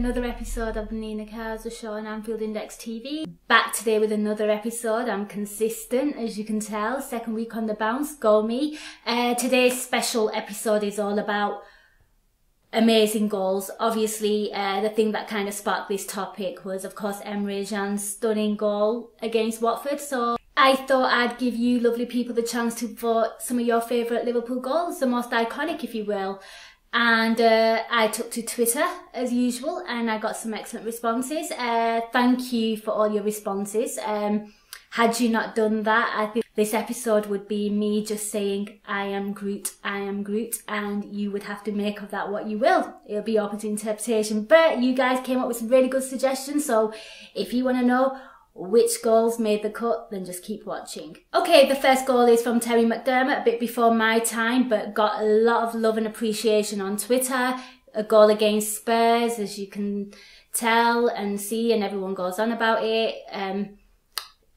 another episode of the Nina Kauser Show on Anfield Index TV. Back today with another episode. I'm consistent, as you can tell. Second week on the bounce, go me. Today's special episode is all about amazing goals. Obviously, the thing that kind of sparked this topic was, of course, Emre Can's stunning goal against Watford. So I thought I'd give you lovely people the chance to vote some of your favourite Liverpool goals, the most iconic, if you will. And I took to Twitter as usual, and I got some excellent responses. Thank you for all your responses. Had you not done that, I think this episode would be me just saying, I am Groot, and you would have to make of that what you will. It'll be open to interpretation. But you guys came up with some really good suggestions, so if you want to know which goals made the cut, then just keep watching. Okay, the first goal is from Terry McDermott, a bit before my time, but got a lot of love and appreciation on Twitter. A goal against Spurs, as you can tell and see, and everyone goes on about it.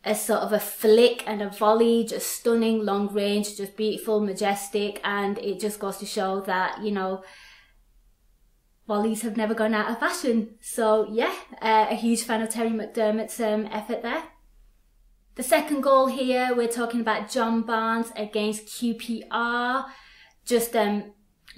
A sort of a flick and a volley, just stunning, long range, just beautiful, majestic, and it just goes to show that, you know, volleys have never gone out of fashion. So yeah, a huge fan of Terry McDermott's effort there. The second goal here, we're talking about John Barnes against QPR. Just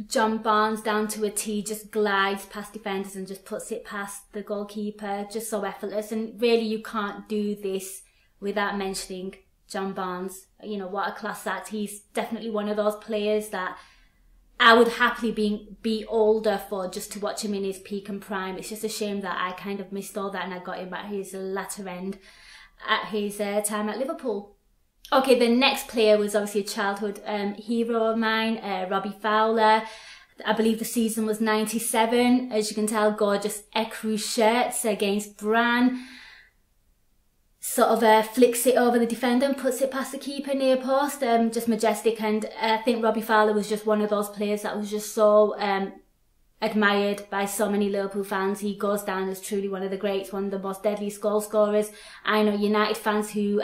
John Barnes down to a tee, just glides past defenders and just puts it past the goalkeeper. Just so effortless, and really you can't do this without mentioning John Barnes. You know, what a class act. He's definitely one of those players that I would happily be older for, just to watch him in his peak and prime. It's just a shame that I kind of missed all that and I got him at his latter end at his time at Liverpool. Okay, the next player was obviously a childhood hero of mine, Robbie Fowler. I believe the season was 97. As you can tell, gorgeous ecru shirts against Bran. Sort of flicks it over the defender and puts it past the keeper near post. Just majestic, and I think Robbie Fowler was just one of those players that was just so admired by so many Liverpool fans. He goes down as truly one of the greats, one of the most deadliest goal scorers. I know United fans who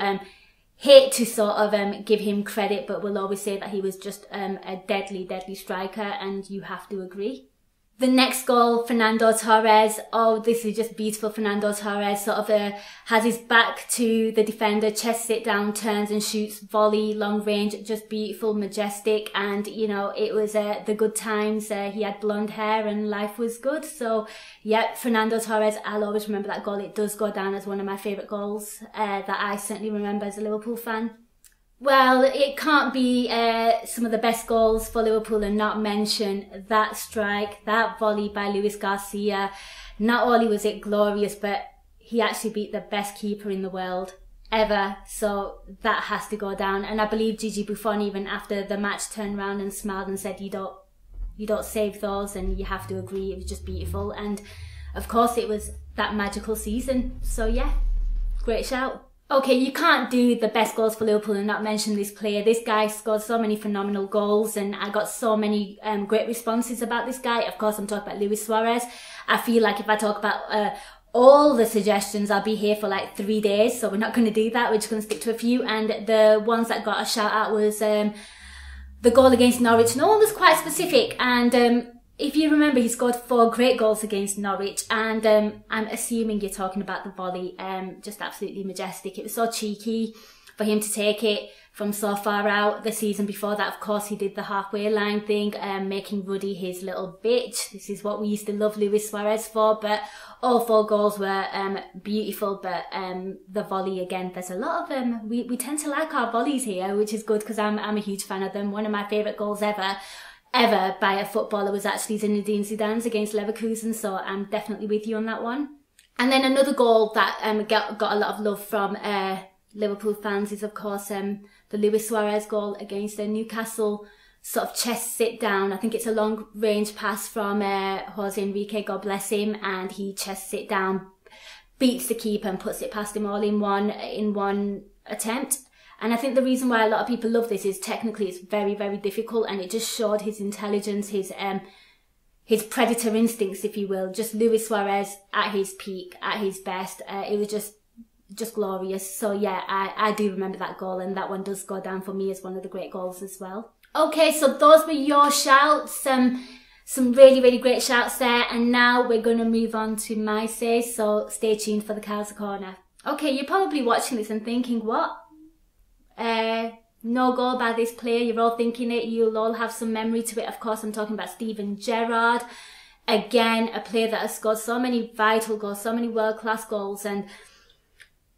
hate to sort of give him credit, but will always say that he was just a deadly, deadly striker, and you have to agree. The next goal, Fernando Torres. Oh, this is just beautiful. Fernando Torres sort of has his back to the defender, chest sit down, turns and shoots, volley, long range, just beautiful, majestic. And, you know, it was the good times. He had blonde hair and life was good. So, yeah, Fernando Torres, I'll always remember that goal. It does go down as one of my favourite goals that I certainly remember as a Liverpool fan. Well, it can't be some of the best goals for Liverpool and not mention that strike, that volley by Luis Garcia. Not only was it glorious, but he actually beat the best keeper in the world ever. So that has to go down. And I believe Gigi Buffon, even after the match, turned around and smiled and said, you don't save those, and you have to agree, it was just beautiful. And of course it was that magical season. So yeah, great shout. Okay, you can't do the best goals for Liverpool and not mention this player. This guy scored so many phenomenal goals, and I got so many great responses about this guy. Of course, I'm talking about Luis Suarez. I feel like if I talk about all the suggestions, I'll be here for like 3 days, so we're not going to do that. We're just going to stick to a few, and the ones that got a shout out was the goal against Norwich. No one was quite specific, and if you remember, he scored 4 great goals against Norwich, and I'm assuming you're talking about the volley. Just absolutely majestic. It was so cheeky for him to take it from so far out. The season before that, of course, he did the halfway line thing, making Ruddy his little bitch. This is what we used to love Luis Suarez for, but all 4 goals were beautiful. But the volley, again, there's a lot of we tend to like our volleys here, which is good because I'm a huge fan of them. One of my favourite goals ever by a footballer was actually Zinedine Zidane's against Leverkusen, so I'm definitely with you on that one. And then another goal that got a lot of love from Liverpool fans is, of course, the Luis Suarez goal against Newcastle. Sort of chest sit down. I think it's a long range pass from Jose Enrique, God bless him, and he chest sit down, beats the keeper and puts it past him all in one attempt. And I think the reason why a lot of people love this is technically it's very, very difficult, and it just showed his intelligence, his predator instincts, if you will. Just Luis Suarez at his peak, at his best. It was just glorious. So yeah, I do remember that goal, and that one does go down for me as one of the great goals as well. Okay, so those were your shouts. Some really great shouts there. And now we're going to move on to my say, so stay tuned for the Kauser Corner. Okay, you're probably watching this and thinking, what? No goal by this player. You're all thinking it. You'll all have some memory to it. Of course, I'm talking about Steven Gerrard. Again, a player that has scored so many vital goals, so many world-class goals, and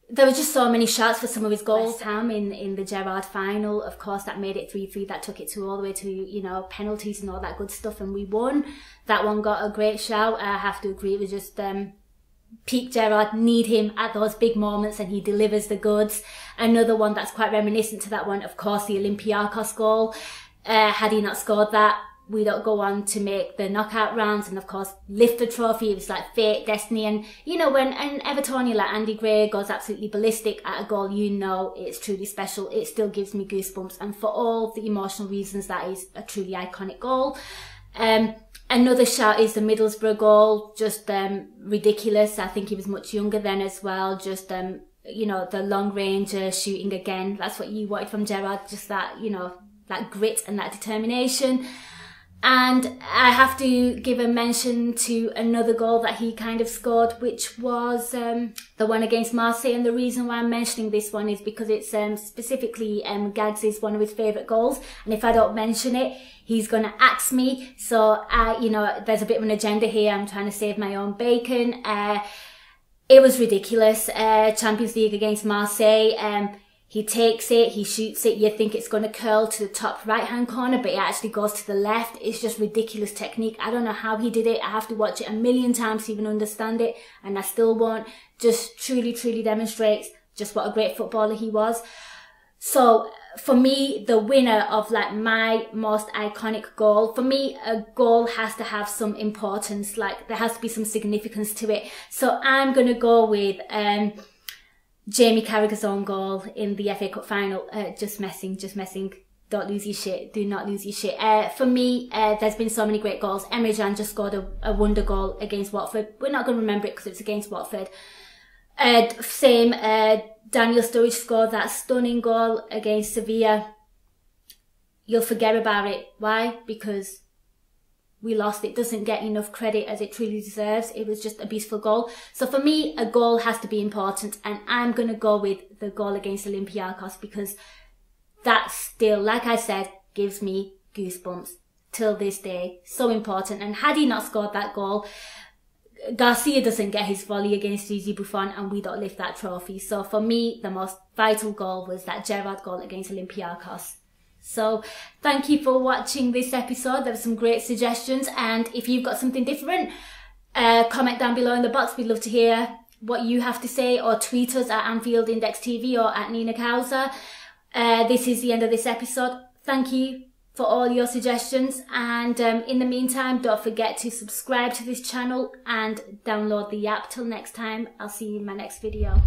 there were just so many shots for some of his goals. West Ham in the Gerrard final, of course, that made it 3-3. That took it to all the way to, you know, penalties and all that good stuff, and we won. That one got a great shout. I have to agree. It was just peak Gerrard. Need him at those big moments, and he delivers the goods. Another one that's quite reminiscent to that one, of course, the Olympiacos goal. Had he not scored that, we don't go on to make the knockout rounds and, of course, lift the trophy. It was like fate, destiny. And, you know, when an Evertonian like Andy Gray goes absolutely ballistic at a goal, you know it's truly special. It still gives me goosebumps. And for all the emotional reasons, that is a truly iconic goal. Another shout is the Middlesbrough goal. Just ridiculous. I think he was much younger then as well. Just, you know, the long range shooting again. That's what you wanted from Gerrard. Just that, you know, that grit and that determination. And I have to give a mention to another goal that he kind of scored, which was the one against Marseille. And the reason why I'm mentioning this one is because it's specifically Gaggs' one of his favourite goals. And if I don't mention it, he's going to axe me. So, you know, there's a bit of an agenda here. I'm trying to save my own bacon. It was ridiculous. Champions League against Marseille. He takes it, he shoots it, you think it's going to curl to the top right-hand corner, but it actually goes to the left. It's just ridiculous technique. I don't know how he did it. I have to watch it a million times to even understand it, and I still won't. Just truly demonstrates just what a great footballer he was. So, for me, the winner of like my most iconic goal, for me, a goal has to have some importance, like there has to be some significance to it. So I'm going to go with Jamie Carragher's own goal in the FA Cup final. Just messing. Don't lose your shit. Do not lose your shit. For me, there's been so many great goals. Emre Can just scored a wonder goal against Watford. We're not going to remember it because it's against Watford. Daniel Sturridge scored that stunning goal against Sevilla. You'll forget about it. Why? Because we lost. It doesn't get enough credit as it truly deserves. It was just a beautiful goal. So for me, a goal has to be important, and I'm going to go with the goal against Olympiacos because that still, like I said, gives me goosebumps till this day. So important. And had he not scored that goal, Garcia doesn't get his volley against Gigi Buffon, and we don't lift that trophy. So for me, the most vital goal was that Gerrard goal against Olympiacos. So thank you for watching this episode. There were some great suggestions, and if you've got something different, comment down below in the box. We'd love to hear what you have to say, or tweet us at Anfield Index TV or at Nina Kauser. This is the end of this episode. Thank you for all your suggestions, and in the meantime, don't forget to subscribe to this channel and download the app. Till next time, I'll see you in my next video.